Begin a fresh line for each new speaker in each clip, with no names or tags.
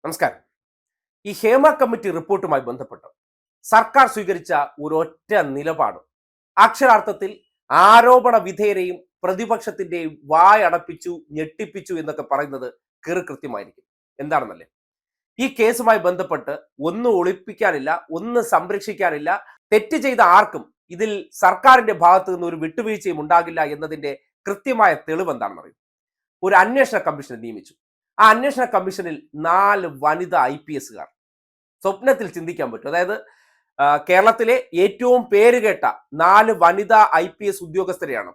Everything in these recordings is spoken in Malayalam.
നമസ്കാരം. ഈ ഹേമ കമ്മിറ്റി റിപ്പോർട്ടുമായി ബന്ധപ്പെട്ട് സർക്കാർ സ്വീകരിച്ച ഒരൊറ്റ നിലപാട് അക്ഷരാർത്ഥത്തിൽ ആരോപണ വിധേയരെയും പ്രതിപക്ഷത്തിന്റെയും വായടപ്പിച്ചു, ഞെട്ടിപ്പിച്ചു എന്നൊക്കെ പറയുന്നത് കൃത്യമായിരിക്കും. എന്താണെന്നല്ലേ, ഈ കേസുമായി ബന്ധപ്പെട്ട് ഒന്നും ഒളിപ്പിക്കാനില്ല, ഒന്നും സംരക്ഷിക്കാനില്ല. തെറ്റ് ചെയ്ത ആർക്കും ഇതിൽ സർക്കാരിന്റെ ഭാഗത്തു നിന്ന് ഒരു വിട്ടുവീഴ്ചയും ഉണ്ടാകില്ല എന്നതിന്റെ കൃത്യമായ തെളിവ് എന്താണെന്ന് അറിയും. ഒരു അന്വേഷണ കമ്മീഷനെ നിയമിച്ചു. ആ അന്വേഷണ കമ്മീഷനിൽ 4 വനിതാ IPSകാർ. സ്വപ്നത്തിൽ ചിന്തിക്കാൻ പറ്റും. അതായത് കേരളത്തിലെ ഏറ്റവും പേരുകേട്ട 4 വനിതാ IPS ഉദ്യോഗസ്ഥരെയാണ്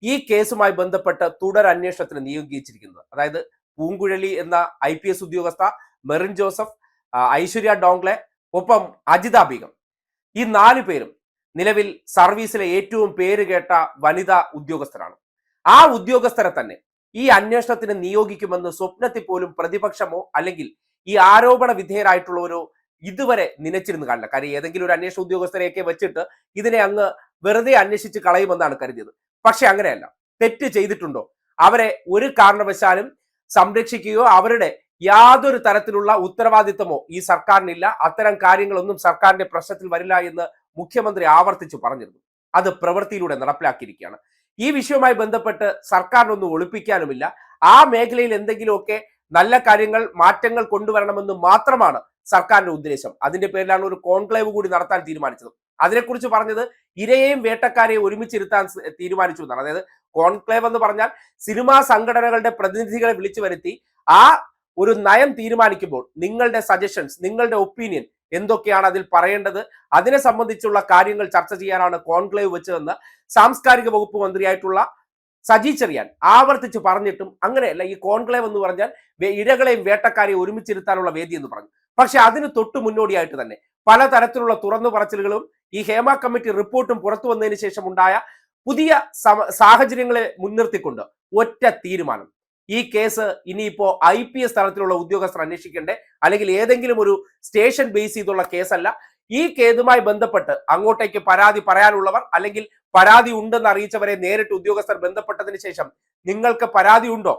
ഈ കേസുമായി ബന്ധപ്പെട്ട് തുടരന്വേഷണത്തിന് നിയോഗിച്ചിരിക്കുന്നത്. അതായത് പൂങ്കുഴലി എന്ന IPS ഉദ്യോഗസ്ഥ, മെറിൻ ജോസഫ്, ഐശ്വര്യ ഡോങ്ക്ലെ, ഒപ്പം അജിത ബീഗം. ഈ 4 പേരും നിലവിൽ സർവീസിലെ ഏറ്റവും പേരുകേട്ട വനിതാ ഉദ്യോഗസ്ഥരാണ്. ആ ഉദ്യോഗസ്ഥരെ തന്നെ ഈ അന്വേഷണത്തിന് നിയോഗിക്കുമെന്ന് സ്വപ്നത്തിൽ പോലും പ്രതിപക്ഷമോ അല്ലെങ്കിൽ ഈ ആരോപണ വിധേയരായിട്ടുള്ളവരോ ഇതുവരെ നനച്ചിരുന്നു കാണില്ല. കാര്യം ഏതെങ്കിലും ഒരു അന്വേഷണ ഉദ്യോഗസ്ഥരെയൊക്കെ വെച്ചിട്ട് ഇതിനെ അങ്ങ് വെറുതെ അന്വേഷിച്ച് കളയുമെന്നാണ് കരുതിയത്. പക്ഷെ അങ്ങനെയല്ല. തെറ്റ് ചെയ്തിട്ടുണ്ടോ അവരെ ഒരു കാരണവശാലും സംരക്ഷിക്കുകയോ അവരുടെ യാതൊരു തരത്തിലുള്ള ഉത്തരവാദിത്തമോ ഈ സർക്കാരിനില്ല. അത്തരം കാര്യങ്ങളൊന്നും സർക്കാരിന്റെ പ്രശ്നത്തിൽ വരില്ല എന്ന് മുഖ്യമന്ത്രി ആവർത്തിച്ചു പറഞ്ഞിരുന്നു. അത് പ്രവൃത്തിയിലൂടെ നടപ്പിലാക്കിയിരിക്കുകയാണ്. ഈ വിഷയവുമായി ബന്ധപ്പെട്ട് സർക്കാരിനൊന്നും ഒളിപ്പിക്കാനുമില്ല. ആ മേഖലയിൽ എന്തെങ്കിലുമൊക്കെ നല്ല കാര്യങ്ങൾ, മാറ്റങ്ങൾ കൊണ്ടുവരണമെന്ന് മാത്രമാണ് സർക്കാരിന്റെ ഉദ്ദേശം. അതിന്റെ പേരിലാണ് ഒരു കോൺക്ലേവ് കൂടി നടത്താൻ തീരുമാനിച്ചത്. അതിനെക്കുറിച്ച് പറഞ്ഞത് ഇരയെയും വേട്ടക്കാരെയും ഒരുമിച്ചിരുത്താൻ തീരുമാനിച്ചു എന്നാണ്. അതായത് കോൺക്ലേവ് എന്ന് പറഞ്ഞാൽ സിനിമാ സംഘടനകളുടെ പ്രതിനിധികളെ വിളിച്ചു വരുത്തി ആ ഒരു നയം തീരുമാനിക്കുമ്പോൾ നിങ്ങളുടെ സജഷൻസ്, നിങ്ങളുടെ ഒപ്പീനിയൻ എന്തൊക്കെയാണ് അതിൽ പറയേണ്ടത്, അതിനെ സംബന്ധിച്ചുള്ള കാര്യങ്ങൾ ചർച്ച ചെയ്യാനാണ് കോൺക്ലേവ് വെച്ചതെന്ന് സാംസ്കാരിക വകുപ്പ് മന്ത്രിയായിട്ടുള്ള സജി ചെറിയാൻ ആവർത്തിച്ച് പറഞ്ഞിട്ടും അങ്ങനെയല്ല. ഈ കോൺക്ലേവ് എന്ന് പറഞ്ഞാൽ ഇരകളെയും വേട്ടക്കാരെയും ഒരുമിച്ചിരുത്താനുള്ള വേദി എന്ന് പറഞ്ഞു. പക്ഷെ അതിന് തൊട്ട് മുന്നോടിയായിട്ട് തന്നെ പലതരത്തിലുള്ള തുറന്നു പറച്ചിലുകളും ഈ ഹേമ കമ്മിറ്റി റിപ്പോർട്ടും പുറത്തു വന്നതിന് ശേഷം ഉണ്ടായ പുതിയ സാഹചര്യങ്ങളെ മുൻനിർത്തിക്കൊണ്ട് ഒറ്റ തീരുമാനം: ഈ കേസ് ഇനിയിപ്പോ IPS തലത്തിലുള്ള ഉദ്യോഗസ്ഥർ അന്വേഷിക്കേണ്ടേ, അല്ലെങ്കിൽ ഏതെങ്കിലും ഒരു സ്റ്റേഷൻ ബേസ് ചെയ്തുള്ള കേസല്ല. ഈ കേസുമായി ബന്ധപ്പെട്ട് അങ്ങോട്ടേക്ക് പരാതി പറയാനുള്ളവർ അല്ലെങ്കിൽ പരാതി ഉണ്ടെന്ന് അറിയിച്ചവരെ നേരിട്ട് ഉദ്യോഗസ്ഥർ ബന്ധപ്പെട്ടതിന് ശേഷം നിങ്ങൾക്ക് പരാതി ഉണ്ടോ,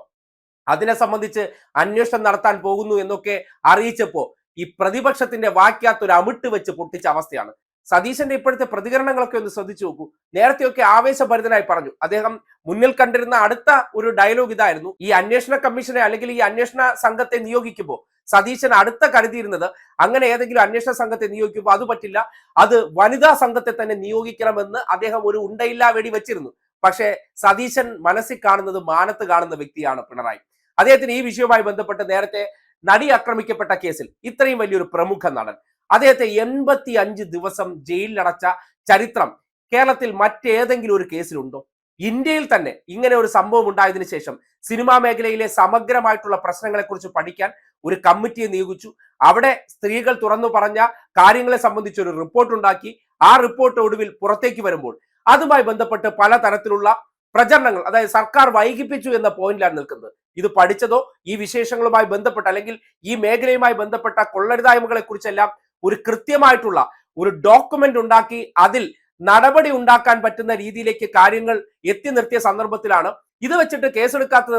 അതിനെ സംബന്ധിച്ച് അന്വേഷണം നടത്താൻ പോകുന്നു എന്നൊക്കെ അറിയിച്ചപ്പോ ഈ പ്രതിപക്ഷത്തിന്റെ വാക്യാത്തൊരു അമിട്ട് വെച്ച് പൊട്ടിച്ച അവസ്ഥയാണ്. സതീശന്റെ ഇപ്പോഴത്തെ പ്രതികരണങ്ങളൊക്കെ ഒന്ന് ശ്രദ്ധിച്ചു നോക്കൂ. നേരത്തെയൊക്കെ ആവേശഭരിതനായി പറഞ്ഞു. അദ്ദേഹം മുന്നിൽ കണ്ടിരുന്ന അടുത്ത ഒരു ഡയലോഗ് ഇതായിരുന്നു: ഈ അന്വേഷണ കമ്മീഷനെ അല്ലെങ്കിൽ ഈ അന്വേഷണ സംഘത്തെ നിയോഗിക്കുമ്പോൾ സതീശൻ അടുത്ത കരുതിയിരുന്നത് അങ്ങനെ ഏതെങ്കിലും അന്വേഷണ സംഘത്തെ നിയോഗിക്കുമ്പോൾ അത് പറ്റില്ല, അത് വനിതാ സംഘത്തെ തന്നെ നിയോഗിക്കണമെന്ന് അദ്ദേഹം ഒരു ഉണ്ടയില്ലാ വെടി വെച്ചിരുന്നു. പക്ഷേ സതീശൻ മനസ്സിൽ കാണുന്നത് മാനത്ത് കാണുന്ന വ്യക്തിയാണ് പിണറായി. അദ്ദേഹത്തിന് ഈ വിഷയവുമായി ബന്ധപ്പെട്ട് നേരത്തെ നടി ആക്രമിക്കപ്പെട്ട കേസിൽ ഇത്രയും വലിയൊരു പ്രമുഖ നടൻ അദ്ദേഹത്തെ 85 ദിവസം ജയിലിലടച്ച ചരിത്രം കേരളത്തിൽ മറ്റേതെങ്കിലും ഒരു കേസിലുണ്ടോ? ഇന്ത്യയിൽ തന്നെ ഇങ്ങനെ ഒരു സംഭവം ഉണ്ടായതിനു ശേഷം സിനിമാ മേഖലയിലെ സമഗ്രമായിട്ടുള്ള പ്രശ്നങ്ങളെക്കുറിച്ച് പഠിക്കാൻ ഒരു കമ്മിറ്റിയെ നിയോഗിച്ചു. അവിടെ സ്ത്രീകൾ തുറന്നു പറഞ്ഞ കാര്യങ്ങളെ സംബന്ധിച്ച് ഒരു റിപ്പോർട്ട് ഉണ്ടാക്കി. ആ റിപ്പോർട്ട് ഒടുവിൽ പുറത്തേക്ക് വരുമ്പോൾ അതുമായി ബന്ധപ്പെട്ട് പലതരത്തിലുള്ള പ്രചരണങ്ങൾ, അതായത് സർക്കാർ വൈകിപ്പിച്ചു എന്ന പോയിന്റിലാണ് നിൽക്കുന്നത്. ഇത് പഠിച്ചതോ ഈ വിശേഷങ്ങളുമായി ബന്ധപ്പെട്ട അല്ലെങ്കിൽ ഈ മേഖലയുമായി ബന്ധപ്പെട്ട കൊള്ളരുതായ്മകളെ കുറിച്ചെല്ലാം ഒരു കൃത്യമായിട്ടുള്ള ഒരു ഡോക്യുമെന്റ് ഉണ്ടാക്കി അതിൽ നടപടി ഉണ്ടാക്കാൻ പറ്റുന്ന രീതിയിലേക്ക് കാര്യങ്ങൾ എത്തി നിർത്തിയ സന്ദർഭത്തിലാണ് ഇത് വെച്ചിട്ട് കേസെടുക്കാത്തത്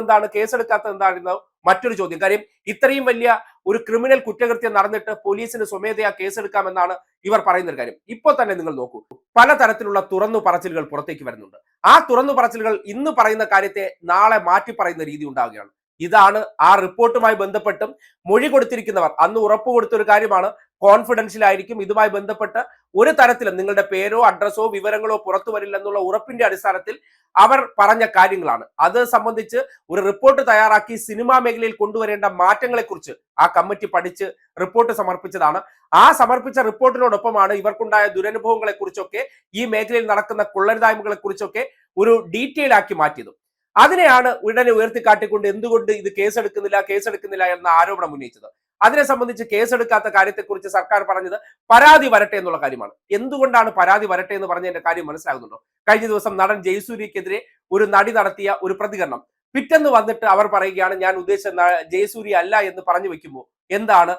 എന്താണെന്ന് മറ്റൊരു ചോദ്യം. കാര്യം ഇത്രയും വലിയ ഒരു ക്രിമിനൽ കുറ്റകൃത്യം നടന്നിട്ട് പോലീസിന് സ്വമേധയാ കേസെടുക്കാമെന്നാണ് ഇവർ പറയുന്ന ഒരു കാര്യം. ഇപ്പോൾ തന്നെ നിങ്ങൾ നോക്കൂ, പലതരത്തിലുള്ള തുറന്നു പറച്ചിലുകൾ പുറത്തേക്ക് വരുന്നുണ്ട്. ആ തുറന്നു പറച്ചിലുകൾ ഇന്ന് പറയുന്ന കാര്യത്തെ നാളെ മാറ്റി പറയുന്ന രീതി ഉണ്ടാവുകയാണ്. ഇതാണ് ആ റിപ്പോർട്ടുമായി ബന്ധപ്പെട്ടും മൊഴി കൊടുത്തിരിക്കുന്നവർ അന്ന് ഉറപ്പ് കൊടുത്തൊരു കാര്യമാണ്. കോൺഫിഡൻഷ്യൽ ആയിരിക്കും, ഇതുമായി ബന്ധപ്പെട്ട് ഒരു തരത്തിലും നിങ്ങളുടെ പേരോ അഡ്രസ്സോ വിവരങ്ങളോ പുറത്തു വരില്ലെന്നുള്ള ഉറപ്പിന്റെ അടിസ്ഥാനത്തിൽ അവർ പറഞ്ഞ കാര്യങ്ങളാണ്. അത് സംബന്ധിച്ച് ഒരു റിപ്പോർട്ട് തയ്യാറാക്കി സിനിമാ മേഖലയിൽ കൊണ്ടുവരേണ്ട മാറ്റങ്ങളെക്കുറിച്ച് ആ കമ്മിറ്റി പഠിച്ച് റിപ്പോർട്ട് സമർപ്പിച്ചതാണ്. ആ സമർപ്പിച്ച റിപ്പോർട്ടിനോടൊപ്പമാണ് ഇവർക്കുണ്ടായ ദുരനുഭവങ്ങളെ കുറിച്ചൊക്കെ ഈ മേഖലയിൽ നടക്കുന്ന കൊള്ളരുതായ്മകളെ കുറിച്ചൊക്കെ ഒരു ഡീറ്റെയിൽ ആക്കി മാറ്റിയത്. അതിനെയാണ് ഉടനെ ഉയർത്തിക്കാട്ടിക്കൊണ്ട് എന്തുകൊണ്ട് ഇത് കേസെടുക്കുന്നില്ല എന്ന ആരോപണം ഉന്നയിച്ചത്. അതിനെ സംബന്ധിച്ച് കേസെടുക്കാത്ത കാര്യത്തെക്കുറിച്ച് സർക്കാർ പറഞ്ഞത് പരാതി വരട്ടെ എന്നുള്ള കാര്യമാണ്. എന്തുകൊണ്ടാണ് പരാതി വരട്ടെ എന്ന് പറഞ്ഞതിന്റെ കാര്യം മനസ്സിലാകുന്നുണ്ടോ? കഴിഞ്ഞ ദിവസം നടൻ ജയസൂര്യക്കെതിരെ ഒരു നടി നടത്തിയ ഒരു പ്രതികരണം പിറ്റെന്ന് വന്നിട്ട് അവർ പറയുകയാണ് ഞാൻ ഉദ്ദേശിച്ച ജയസൂര്യ അല്ല എന്ന് പറഞ്ഞു വെക്കുമ്പോൾ എന്താണ്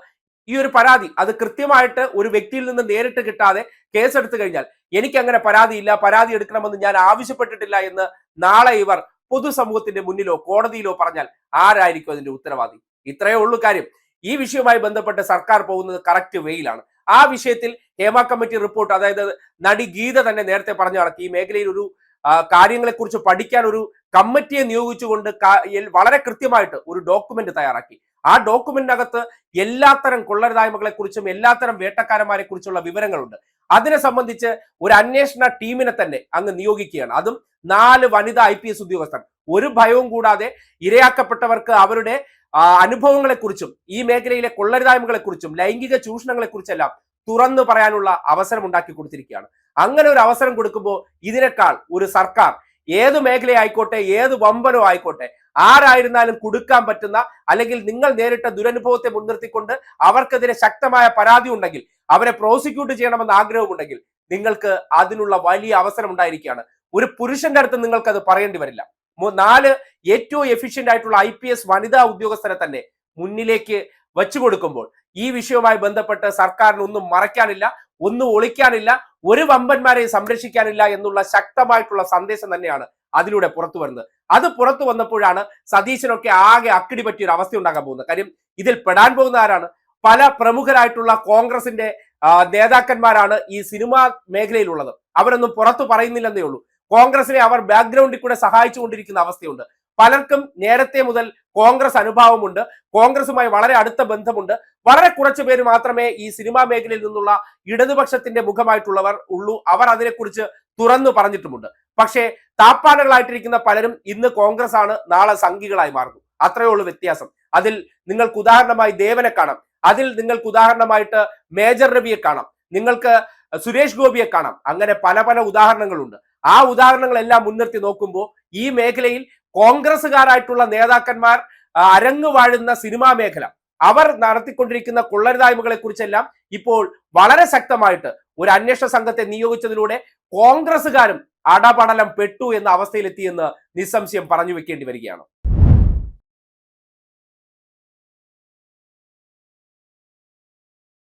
ഈ ഒരു പരാതി? അത് കൃത്യമായിട്ട് ഒരു വ്യക്തിയിൽ നിന്ന് നേരിട്ട് കിട്ടാതെ കേസെടുത്തു കഴിഞ്ഞാൽ എനിക്ക് അങ്ങനെ പരാതിയില്ല, പരാതി എടുക്കണമെന്ന് ഞാൻ ആവശ്യപ്പെട്ടിട്ടില്ല എന്ന് നാളെ ഇവർ പൊതുസമൂഹത്തിന്റെ മുന്നിലോ കോടതിയിലോ പറഞ്ഞാൽ ആരായിരിക്കും അതിന്റെ ഉത്തരവാദി? ഇത്രയേ ഉള്ളൂ കാര്യം. ഈ വിഷയവുമായി ബന്ധപ്പെട്ട് സർക്കാർ പോകുന്നത് കറക്റ്റ് വേയിലാണ്. ആ വിഷയത്തിൽ ഹേമ കമ്മിറ്റി റിപ്പോർട്ട്, അതായത് നടി ഗീത തന്നെ നേരത്തെ പറഞ്ഞ കണക്ക് ഈ മേഖലയിൽ ഒരു കാര്യങ്ങളെക്കുറിച്ച് പഠിക്കാൻ ഒരു കമ്മിറ്റിയെ നിയോഗിച്ചുകൊണ്ട് വളരെ കൃത്യമായിട്ട് ഒരു ഡോക്യുമെന്റ് തയ്യാറാക്കി. ആ ഡോക്യുമെന്റിനകത്ത് എല്ലാത്തരം കൊള്ളരുതായ്മകളെ കുറിച്ചും എല്ലാത്തരം വേട്ടക്കാരന്മാരെ കുറിച്ചുള്ള വിവരങ്ങളുണ്ട്. അതിനെ സംബന്ധിച്ച് ഒരു അന്വേഷണ ടീമിനെ തന്നെ അങ്ങ് നിയോഗിക്കുകയാണ്. അതും 4 വനിതാ IPS ഉദ്യോഗസ്ഥർ. ഒരു ഭയവും കൂടാതെ ഇരയാക്കപ്പെട്ടവർക്ക് അവരുടെ അനുഭവങ്ങളെക്കുറിച്ചും ഈ മേഖലയിലെ കൊള്ളരുതായ്മകളെക്കുറിച്ചും ലൈംഗിക ചൂഷണങ്ങളെക്കുറിച്ചെല്ലാം തുറന്നു പറയാനുള്ള അവസരം ഉണ്ടാക്കി കൊടുത്തിരിക്കുകയാണ്. അങ്ങനെ ഒരു അവസരം കൊടുക്കുമ്പോൾ ഇതിനേക്കാൾ ഒരു സർക്കാർ ഏത് മേഖലയായിക്കോട്ടെ, ഏത് വമ്പനോ ആയിക്കോട്ടെ, ആരായിരുന്നാലും കൊടുക്കാൻ പറ്റുന്ന, അല്ലെങ്കിൽ നിങ്ങൾ നേരിട്ട ദുരനുഭവത്തെ മുൻനിർത്തിക്കൊണ്ട് അവർക്കെതിരെ ശക്തമായ പരാതി ഉണ്ടെങ്കിൽ, അവരെ പ്രോസിക്യൂട്ട് ചെയ്യണമെന്ന് ആഗ്രഹമുണ്ടെങ്കിൽ നിങ്ങൾക്ക് അതിനുള്ള വലിയ അവസരം ഉണ്ടായിരിക്കുകയാണ്. ഒരു പുരുഷന്റെ അടുത്ത് നിങ്ങൾക്ക് അത് പറയേണ്ടി വരില്ല. 4 ഏറ്റവും എഫിഷ്യന്റ് ആയിട്ടുള്ള IPS വനിതാ ഉദ്യോഗസ്ഥരെ തന്നെ മുന്നിലേക്ക് വെച്ചു കൊടുക്കുമ്പോൾ ഈ വിഷയവുമായി ബന്ധപ്പെട്ട് സർക്കാരിന് ഒന്നും മറയ്ക്കാനില്ല, ഒന്നും ഒളിക്കാനില്ല, ഒരു വമ്പന്മാരെയും സംരക്ഷിക്കാനില്ല എന്നുള്ള ശക്തമായിട്ടുള്ള സന്ദേശം തന്നെയാണ് അതിലൂടെ പുറത്തു വരുന്നത്. അത് പുറത്തു വന്നപ്പോഴാണ് സതീശനൊക്കെ ആകെ അക്കിടി പറ്റിയ ഒരു അവസ്ഥ ഉണ്ടാകാൻ പോകുന്നത്. കാര്യം ഇതിൽ പെടാൻ പോകുന്ന ആരാണ്? പല പ്രമുഖരായിട്ടുള്ള കോൺഗ്രസിന്റെ നേതാക്കന്മാരാണ് ഈ സിനിമാ മേഖലയിലുള്ളത്. അവരൊന്നും പുറത്തു പറയുന്നില്ലെന്നേ ഉള്ളൂ. കോൺഗ്രസിനെ അവർ ബാക്ക്ഗ്രൗണ്ടിൽ കൂടെ സഹായിച്ചു കൊണ്ടിരിക്കുന്ന അവസ്ഥയുണ്ട്. പലർക്കും നേരത്തെ മുതൽ കോൺഗ്രസ് അനുഭാവമുണ്ട്, കോൺഗ്രസുമായി വളരെ അടുത്ത ബന്ധമുണ്ട്. വളരെ കുറച്ചു പേര് മാത്രമേ ഈ സിനിമാ മേഖലയിൽ നിന്നുള്ള ഇടതുപക്ഷത്തിന്റെ മുഖമായിട്ടുള്ളവർ ഉള്ളൂ. അവർ അതിനെക്കുറിച്ച് തുറന്നു പറഞ്ഞിട്ടുമുണ്ട്. പക്ഷേ താപ്പാനകളായിട്ടിരിക്കുന്ന പലരും ഇന്ന് കോൺഗ്രസ് ആണ്, നാളെ സംഘികളായി മാറുന്നു. അത്രയേ ഉള്ളൂ വ്യത്യാസം. അതിൽ നിങ്ങൾക്ക് ഉദാഹരണമായി ദേവനെ കാണാം, അതിൽ നിങ്ങൾക്ക് ഉദാഹരണമായിട്ട് മേജർ രവിയെ കാണാം, നിങ്ങൾക്ക് സുരേഷ് ഗോപിയെ കാണാം. അങ്ങനെ പല പല ഉദാഹരണങ്ങളുണ്ട്. ആ ഉദാഹരണങ്ങളെല്ലാം മുൻനിർത്തി നോക്കുമ്പോൾ ഈ മേഖലയിൽ കോൺഗ്രസുകാരായിട്ടുള്ള നേതാക്കന്മാർ അരങ്ങു വാഴുന്ന സിനിമാ മേഖല, അവർ നടത്തിക്കൊണ്ടിരിക്കുന്ന കൊള്ളരുതായ്മകളെ കുറിച്ചെല്ലാം ഇപ്പോൾ വളരെ ശക്തമായിട്ട് ഒരു അന്വേഷണ സംഘത്തെ നിയോഗിച്ചതിലൂടെ കോൺഗ്രസുകാരും അടപടലം പെട്ടു എന്ന അവസ്ഥയിലെത്തിയെന്ന് നിസ്സംശയം പറഞ്ഞു വെക്കേണ്ടി വരികയാണ്.